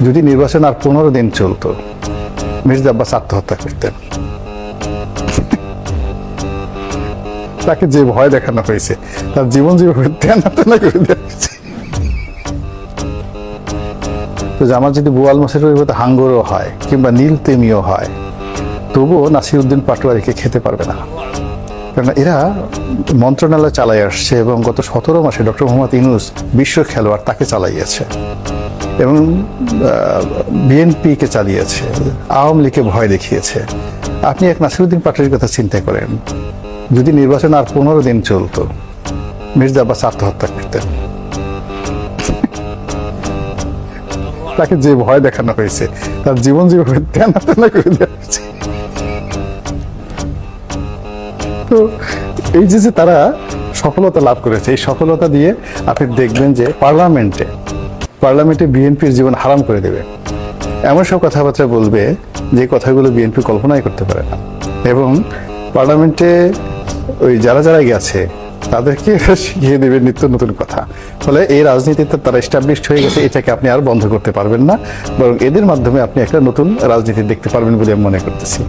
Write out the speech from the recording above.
যদি নির্বাচন আর 15 দিন চলতো, মির্জা আব্বাস আত্মহত্যা করতেন। তাকে যে ভয় দেখানো হয়েছে, তার জীবন যেভাবে তেনা তেনা করে দেওয়া হয়েছে। তো আমার যদি বোয়াল মাছের পরিবর্তে হাঙ্গরও হয় কিংবা নীল তেমিও হয়, তবুও নাসিরউদ্দিন পাটোয়ারিকে খেতে পারবে না। কারণ এরা মন্ত্রণালয় চালাই আসছে এবং গত 17 মাসে ডক্টর মোহাম্মদ ইউনূস বিশ্ব খেলোয়াড় তাকে চালাইয়েছে এবং বিএনপিকে চালিয়েছে, আওয়ামী লীগকে ভয় দেখিয়েছে। আপনি এক নাসিরউদ্দিন পাটোয়ারির কথা চিন্তা করেন, যদি নির্বাচন আর 15 দিন চলতো, মির্জা আব্বাস আত্মহত্যা করতেন। তাকে যে ভয় দেখানো হয়েছে, তার জীবন যেভাবে তেনা তেনা করে দেওয়া হয়েছে। তো এই যে তারা সফলতা লাভ করেছে, এই সফলতা দিয়ে আপনি দেখবেন যে পার্লামেন্টে বিএনপির জীবন হারাম করে দেবে, এমন সব কথাবার্তা বলবে যে কথাগুলো বিএনপি কল্পনাই করতে পারে না। এবং পার্লামেন্টে ওই যারা গেছে তাদেরকে শিখিয়ে দেবে নিত্য নতুন কথা। ফলে এই রাজনীতিতে তারা এস্টাবলিশড হয়ে গেছে, এটাকে আপনি আর বন্ধ করতে পারবেন না, বরং এদের মাধ্যমে আপনি একটা নতুন রাজনীতি দেখতে পারবেন বলে আমি মনে করতেছি।